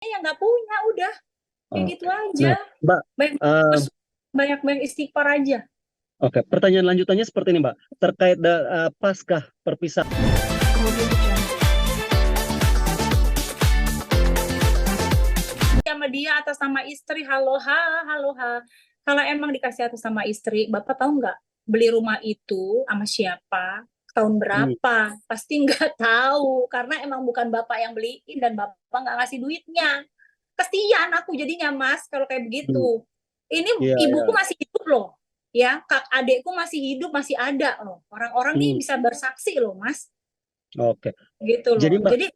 ya nggak punya, udah kayak gitu Oke. aja. Nah, Mbak, Banyak eh, banyak istighfar aja. oke, pertanyaan lanjutannya seperti ini, Mbak. Terkait paskah perpisahan. Sama dia atas nama istri, halo ha, halo ha. Kalau emang dikasih atas nama istri, Bapak tahu nggak beli rumah itu sama siapa, tahun Hmm, berapa? Pasti nggak tahu, karena emang bukan Bapak yang beliin dan Bapak nggak ngasih duitnya. Kasihan aku jadinya, Mas, kalau kayak hmm, begitu. Ini iya, iya. ibuku masih hidup loh, ya, kak adekku masih hidup, masih ada loh. Orang-orang nih Hmm, bisa bersaksi loh, Mas, oke. gitu Jadi, loh. Mbak, Jadi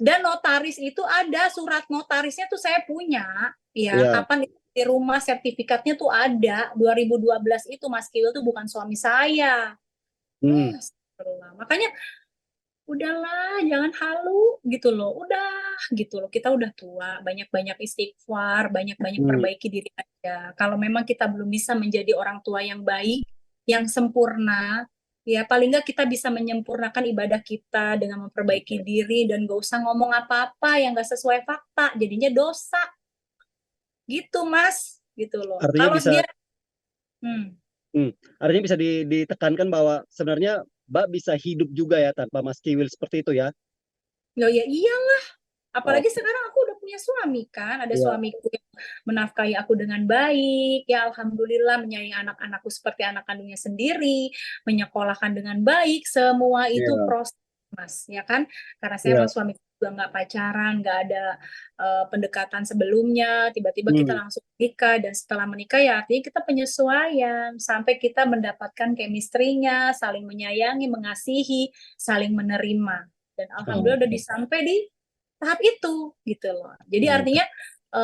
dan notaris itu ada surat notarisnya tuh saya punya, ya, ya, kapan di rumah sertifikatnya tuh ada 2012 itu Mas Kiwil tuh bukan suami saya. hmm, Makanya udahlah jangan halu gitu loh. Udah gitu loh. Kita udah tua, banyak-banyak istighfar, banyak-banyak hmm, perbaiki diri aja. Kalau memang kita belum bisa menjadi orang tua yang baik, yang sempurna, ya paling nggak kita bisa menyempurnakan ibadah kita dengan memperbaiki oke. diri dan gak usah ngomong apa-apa yang gak sesuai fakta, jadinya dosa gitu Mas, gitu loh. Artinya Kalau bisa, dia, hmm, hmm, artinya bisa ditekankan bahwa sebenarnya Mbak bisa hidup juga ya tanpa Mas Kiwil seperti itu ya. ya ya iya, apalagi Oke, sekarang aku udah punya suami kan, ada ya, suamiku yang menafkahi aku dengan baik, ya alhamdulillah menyayangi anak-anakku seperti anak kandungnya sendiri, menyekolahkan dengan baik, semua itu ya, proses Mas, ya kan? Karena saya sama ya, suami juga nggak pacaran, nggak ada pendekatan sebelumnya, tiba-tiba kita hmm, langsung menikah dan setelah menikah ya artinya kita penyesuaian sampai kita mendapatkan chemistry-nya, saling menyayangi, mengasihi, saling menerima. Dan alhamdulillah udah oke, disampai di tahap itu gitu loh. Jadi oke, artinya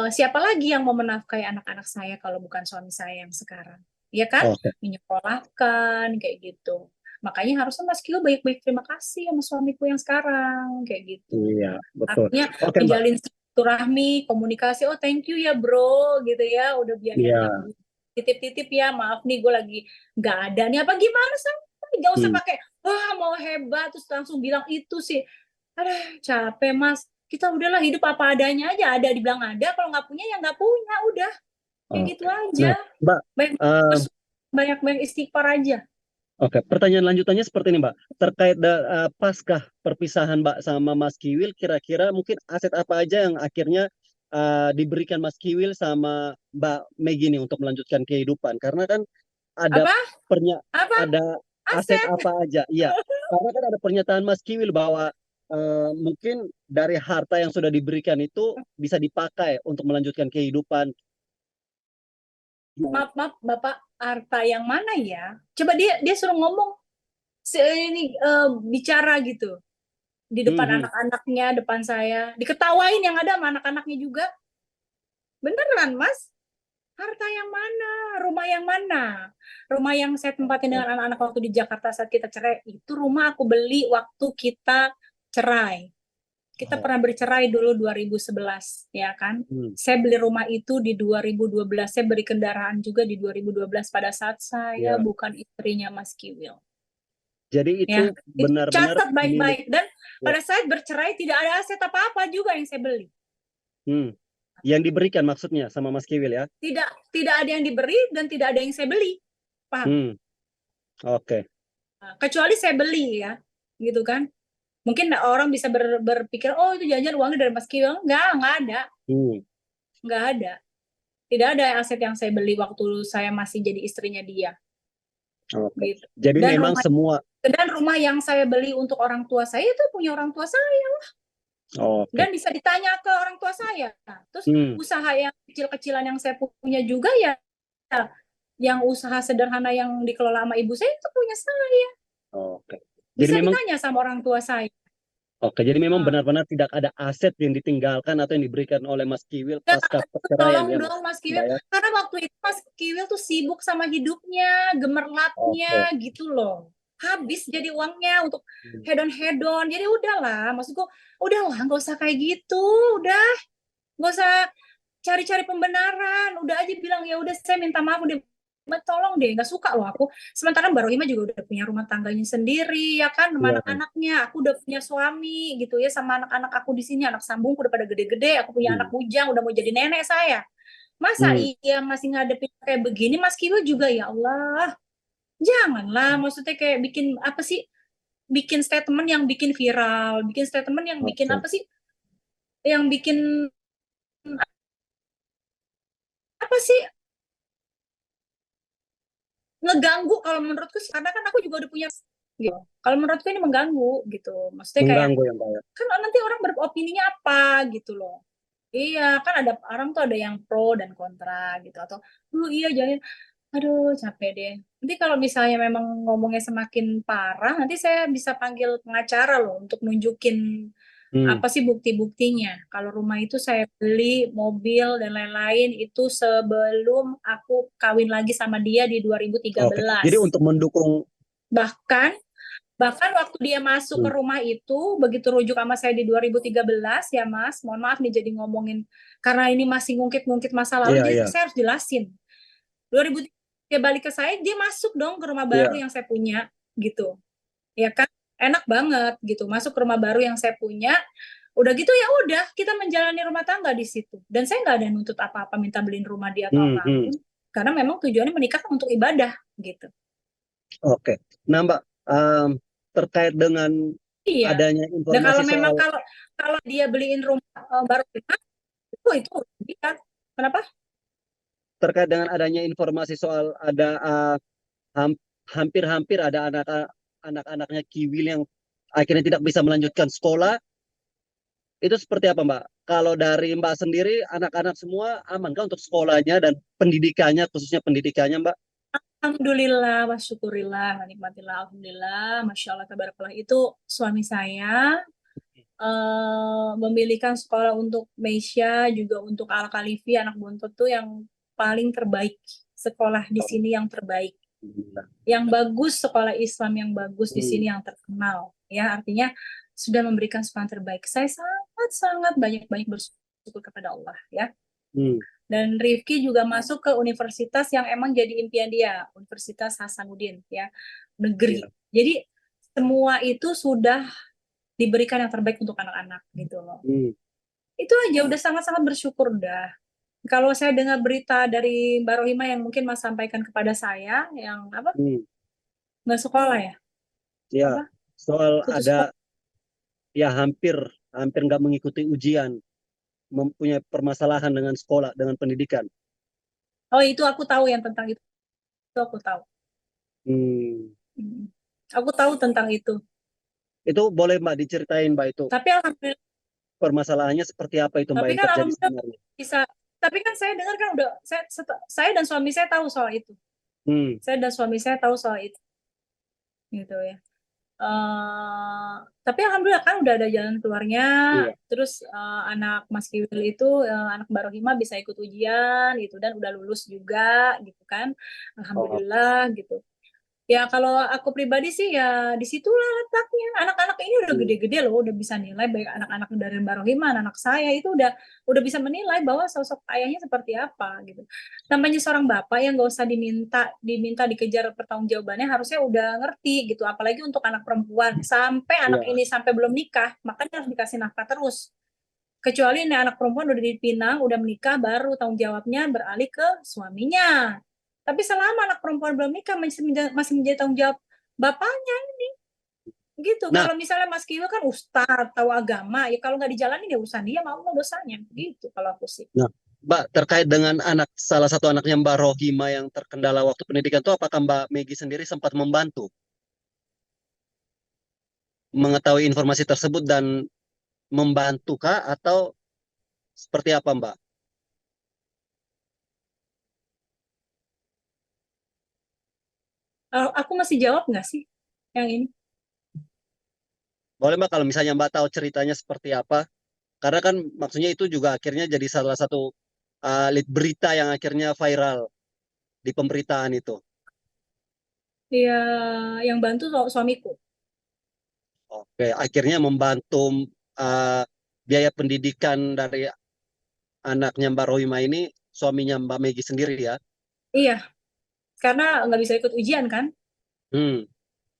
siapa lagi yang mau menafkahi anak-anak saya kalau bukan suami saya yang sekarang? Ya kan? oke, Menyekolahkan kayak gitu. Makanya harusnya Mas Kio baik-baik terima kasih sama suamiku yang sekarang kayak gitu. iya, betul. Artinya Oke, Mbak, menjalin silaturahmi, komunikasi, oh thank you ya bro gitu ya, udah biayain iya, aku. Titip-titip ya, maaf nih gue lagi nggak ada nih apa gimana sih? Gak usah hmm, pakai wah mau hebat terus langsung bilang itu sih. Aduh, capek Mas. Kita udahlah hidup apa adanya aja. Ada dibilang ada, kalau nggak punya ya nggak punya. Udah, kayak gitu oke. aja. Nah, Mbak, Banyak eh, banyak istighfar aja. oke, pertanyaan lanjutannya seperti ini, Mbak. Terkait paskah perpisahan Mbak sama Mas Kiwil, kira-kira mungkin aset apa aja yang akhirnya diberikan Mas Kiwil sama Mbak Megi nih untuk melanjutkan kehidupan? Karena kan ada Apa? pernya Apa? ada aset Aset. apa aja? Iya, karena kan ada pernyataan Mas Kiwil bahwa mungkin dari harta yang sudah diberikan itu bisa dipakai untuk melanjutkan kehidupan. Maaf, maaf, Bapak Arta yang mana ya? Coba dia suruh ngomong ini bicara gitu di Hmm, depan hmm. anak-anaknya, depan saya. Diketawain yang ada sama anak-anaknya juga. Beneran, Mas? Harta yang mana? Rumah yang mana? Rumah yang saya tempatin Oke. dengan anak-anak waktu di Jakarta saat kita cerai, itu rumah aku beli waktu kita cerai. Kita Oh, pernah bercerai dulu 2011, ya kan? hmm, Saya beli rumah itu di 2012, saya beri kendaraan juga di 2012 pada saat saya ya. bukan istrinya Mas Kiwil. Jadi itu Ya, itu benar-benar catat milik. baik-baik. Dan Ya. pada saat bercerai tidak ada aset apa-apa juga yang saya beli. Hmm. Yang diberikan maksudnya sama Mas Kiwil ya. Tidak tidak ada yang diberi dan tidak ada yang saya beli. Paham? Hmm. Oke. Nah, kecuali saya beli ya, gitu kan. Mungkin orang bisa berpikir, oh itu jajan uangnya dari Mas Kiwil. Enggak ada. Hmm. Enggak ada. Tidak ada aset yang saya beli waktu saya masih jadi istrinya dia. Oke. Gitu. Jadi Dan memang rumah semua. dan rumah yang saya beli untuk orang tua saya itu punya orang tua saya Oke. dan bisa ditanya ke orang tua saya. Terus Hmm. usaha yang kecil-kecilan yang saya punya juga ya yang usaha sederhana yang dikelola sama ibu saya itu punya saya. Oke. Jadi Bisa memang. ditanya sama orang tua saya. Oke. Jadi memang Nah, benar-benar tidak ada aset yang ditinggalkan atau yang diberikan oleh Mas Kiwil ya, pasca perceraian tolong ya, dong Mas Mbak Kiwil. ya. Karena waktu itu Mas Kiwil tuh sibuk sama hidupnya, Oke. gemerlapnya gitu loh. Habis jadi uangnya untuk Hmm. hedon-hedon. Jadi udahlah, maksudku udahlah nggak usah kayak gitu. Udah nggak usah cari-cari pembenaran. Udah aja bilang ya udah saya minta maaf udah tolong deh, nggak suka loh aku. Sementara Mbak Rohima juga udah punya rumah tangganya sendiri, ya kan, sama Iya. anak-anaknya. Aku udah punya suami gitu ya, sama anak-anak aku di sini, anak sambungku udah pada gede-gede. Aku punya anak Hmm. bujang, udah mau jadi nenek saya. Masa Hmm. iya masih ngadepin kayak begini, Mas Kiwo juga ya Allah. Janganlah, maksudnya kayak bikin apa sih? Bikin statement yang bikin viral, bikin statement yang bikin Oke. apa sih? Yang bikin apa sih? Ngeganggu kalau menurutku sih, karena kan aku juga udah punya gitu. Kalau menurutku ini mengganggu gitu. Maksudnya kayak Mengganggu yang Mbak ya. kan nanti orang beropininya apa gitu loh. Iya, kan ada orang tuh ada yang pro dan kontra gitu atau iya jangan aduh capek deh. Nanti kalau misalnya memang ngomongnya semakin parah, nanti saya bisa panggil pengacara loh untuk nunjukin Hmm. apa sih bukti-buktinya. Kalau rumah itu saya beli, mobil dan lain-lain itu sebelum aku kawin lagi sama dia di Oke. Jadi 2013. untuk mendukung. Bahkan bahkan waktu dia masuk ke Hmm. rumah itu, begitu rujuk sama saya di 2013 ya Mas, mohon maaf nih jadi ngomongin karena ini masih ngungkit-ngungkit masa lalu, Iya, jadi iya. saya harus jelasin. 2003 dia balik ke saya, dia masuk dong ke rumah baru Iya. yang saya punya gitu. Ya kan? Enak banget gitu. Masuk ke rumah baru yang saya punya. Udah gitu ya udah kita menjalani rumah tangga di situ. Dan saya nggak ada nuntut apa-apa minta beliin rumah dia atau Hmm. Hmm. apapun. Karena memang tujuannya menikah untuk ibadah gitu. Oke. Nah, Mbak, terkait dengan Iya. adanya Dan kalau informasi memang soal kalau kalau dia beliin rumah baru itu dia. Kenapa? terkait dengan adanya informasi soal ada ham- hampir-hampir ada anak-anaknya Kiwil yang akhirnya tidak bisa melanjutkan sekolah, itu seperti apa, Mbak? Kalau dari Mbak sendiri, anak-anak semua aman kah untuk sekolahnya dan pendidikannya, khususnya pendidikannya, Mbak? Alhamdulillah, wa syukurillah, wa nikmatillah, alhamdulillah, masya Allah, tabarakallah. Itu suami saya memilihkan sekolah untuk Meisya, juga untuk Al Khalifi, anak Bontot tuh yang paling terbaik. Sekolah di sini yang terbaik. Alhamdulillah. Yang bagus, sekolah Islam yang bagus di Hmm. sini yang terkenal. Ya, artinya sudah memberikan sekolah yang terbaik. Saya sangat-sangat banyak-banyak bersyukur kepada Allah. Ya. Hmm. Dan Rifki juga masuk ke universitas yang emang jadi impian dia, Universitas Hasanuddin, ya, negeri. Iya. Jadi semua itu sudah diberikan yang terbaik untuk anak-anak gitu loh. Hmm. Itu aja udah sangat-sangat bersyukur udah. Kalau saya dengar berita dari Mbak Rohima yang mungkin Mas sampaikan kepada saya, yang apa Hmm. nggak sekolah ya, Ya, apa soal putus ada sekolah. ya hampir hampir nggak mengikuti ujian, mempunyai permasalahan dengan sekolah, dengan pendidikan. Oh itu aku tahu yang tentang itu aku tahu. Hmm. Hmm. Aku tahu tentang itu. Itu boleh Mbak diceritain, Mbak, itu Tapi alhamdulillah, permasalahannya seperti apa itu, Mbak, tapi yang kan terjadi alhamdulillah sebenarnya? bisa. Tapi kan saya dengar kan udah saya dan suami saya tahu soal itu. Hmm. Saya dan suami saya tahu soal itu gitu ya. Tapi alhamdulillah kan udah ada jalan keluarnya. Iya. Terus anak Mas Kiwil itu anak Barohima bisa ikut ujian gitu dan udah lulus juga gitu kan. Oh. Alhamdulillah gitu. Ya kalau aku pribadi sih ya disitulah letaknya. Anak-anak ini udah Hmm. gede-gede loh, udah bisa nilai baik anak-anak dari Barohima, anak saya itu udah bisa menilai bahwa sosok ayahnya seperti apa gitu. Namanya seorang bapak yang nggak usah diminta diminta dikejar pertanggungjawabannya harusnya udah ngerti gitu. Apalagi untuk anak perempuan sampai anak Iya. ini sampai belum nikah, makanya harus dikasih nafkah terus. Kecuali ini anak perempuan udah dipinang, udah menikah, baru tanggung jawabnya beralih ke suaminya. Tapi selama anak perempuan belum nikah masih menjadi tanggung jawab bapaknya gitu. Nah, Kalau misalnya Mas Kiwil kan ustadz, tahu agama, ya kalau nggak dijalani ya urusan dia mau dosanya. Gitu kalau aku sih. nah, Mbak, terkait dengan salah satu anaknya Mbak Rohima yang terkendala waktu pendidikan itu, apakah Mbak Megi sendiri sempat membantu mengetahui informasi tersebut dan membantukah atau seperti apa, Mbak? Aku masih jawab nggak sih yang ini? Boleh Mbak kalau misalnya Mbak tahu ceritanya seperti apa? Karena kan maksudnya itu juga akhirnya jadi salah satu lead berita yang akhirnya viral di pemberitaan itu. Ya, yang bantu suamiku. Oke, akhirnya membantu uh, biaya pendidikan dari anaknya Mbak Rohima ini, suaminya Mbak Megi sendiri ya. Iya, karena nggak bisa ikut ujian kan. Hmm.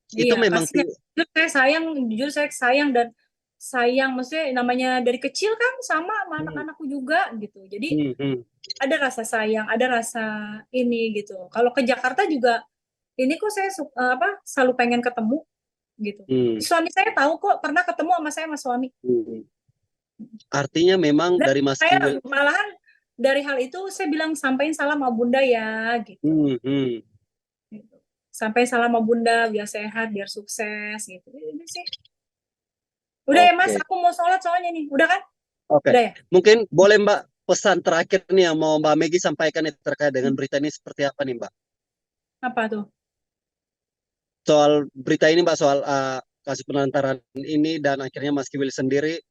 Itu Iya, memang kasihan. Jujur saya sayang dan sayang, maksudnya namanya dari kecil kan sama Hmm, anak-anakku juga gitu. Jadi hmm. ada rasa sayang, ada rasa ini gitu. Kalau ke Jakarta juga ini kok saya selalu pengen ketemu gitu. Hmm, Suami saya tahu kok, pernah ketemu sama saya sama suami. hmm. Artinya memang Dan dari Mas saya Kiwil. malahan dari hal itu saya bilang sampaikan salam sama Bunda ya gitu. Hmm. Gitu. Sampai salam sama Bunda biar sehat, biar sukses gitu. Ini sih. Udah ya Mas, Oke, aku mau sholat soalnya nih. Udah kan? oke. Udah ya? Mungkin boleh Mbak pesan terakhir nih yang mau Mbak Megi sampaikan nih terkait dengan berita ini seperti apa nih Mbak? Apa tuh? Soal berita ini Mbak, soal kasus penelantaran ini dan akhirnya Mas Kiwil sendiri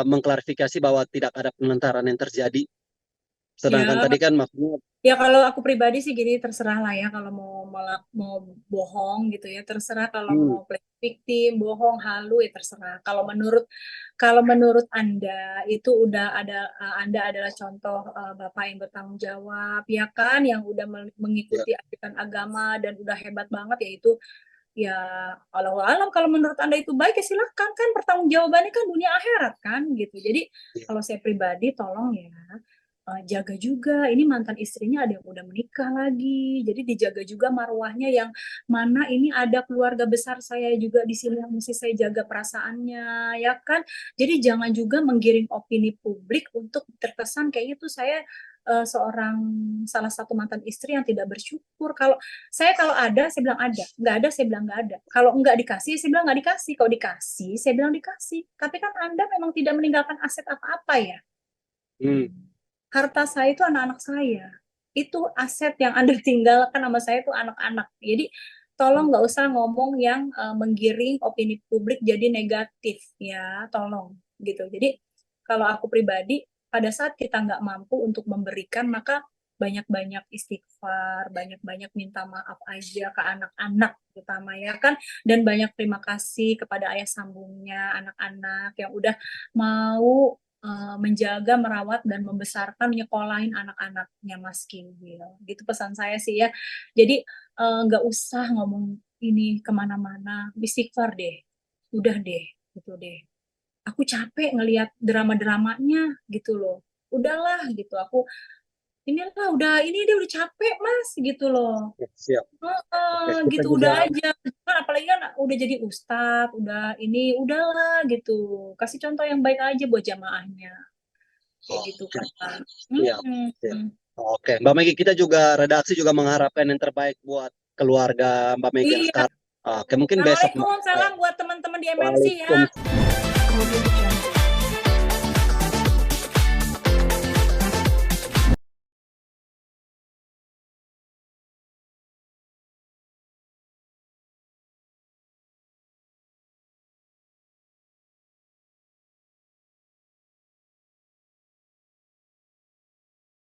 mengklarifikasi bahwa tidak ada penelantaran yang terjadi. Sedangkan Ya, tadi kan maksudnya. ya kalau aku pribadi sih gini, terserah lah ya kalau mau bohong gitu ya, terserah. Kalau Hmm, mau play victim, bohong, halu, ya terserah. Kalau menurut Anda itu udah ada, Anda adalah contoh Bapak yang bertanggung jawab ya kan, yang udah ya. mengikuti ajaran agama dan udah hebat banget, yaitu ya Allah alam. Kalau menurut Anda itu baik ya silahkan, kan pertanggungjawabannya kan dunia akhirat kan gitu. Jadi Ya. kalau saya pribadi tolong ya, jaga juga ini mantan istrinya ada yang udah menikah lagi. Jadi dijaga juga marwahnya, yang mana ini ada keluarga besar saya juga di sini yang mesti saya jaga perasaannya ya kan. Jadi jangan juga menggiring opini publik untuk terkesan kayaknya tuh saya seorang salah satu mantan istri yang tidak bersyukur. Kalau ada, saya bilang ada. Nggak ada, saya bilang nggak ada. Kalau nggak dikasih, saya bilang nggak dikasih. Kalau dikasih, saya bilang dikasih. Tapi kan Anda memang tidak meninggalkan aset apa-apa ya. Hmm, Harta saya itu anak-anak saya. Itu aset yang Anda tinggalkan sama saya itu anak-anak. Jadi tolong nggak usah ngomong yang menggiring opini publik jadi negatif ya, tolong gitu. Jadi kalau aku pribadi, pada saat kita nggak mampu untuk memberikan, maka banyak-banyak istighfar, banyak-banyak minta maaf aja ke anak-anak terutama ya kan, dan banyak terima kasih kepada ayah sambungnya, anak-anak yang udah mau menjaga, merawat, dan membesarkan, nyekolahin anak-anaknya Mas Kiwil. Gitu pesan saya sih ya. Jadi nggak usah ngomong ini kemana-mana, istighfar deh, udah deh, gitu deh. Aku capek ngelihat drama-dramanya gitu loh. Udahlah gitu, aku inilah udah ini dia udah capek Mas gitu loh. siap. Oke, kita Gitu juga. udah aja. Kan apalagi kan udah jadi ustadz, udah ini, udahlah gitu. Kasih contoh yang baik aja buat jamaahnya. Kayak gitu Oke, kan. siap, siap. Mm-mm. Oke, Mbak Megi, kita juga redaksi juga mengharapkan yang terbaik buat keluarga Mbak Megi yang Iya. sekarang. Oke, mungkin besok Mbak. Assalamualaikum, salam buat teman-teman di MNC ya. Waalaikumsalam.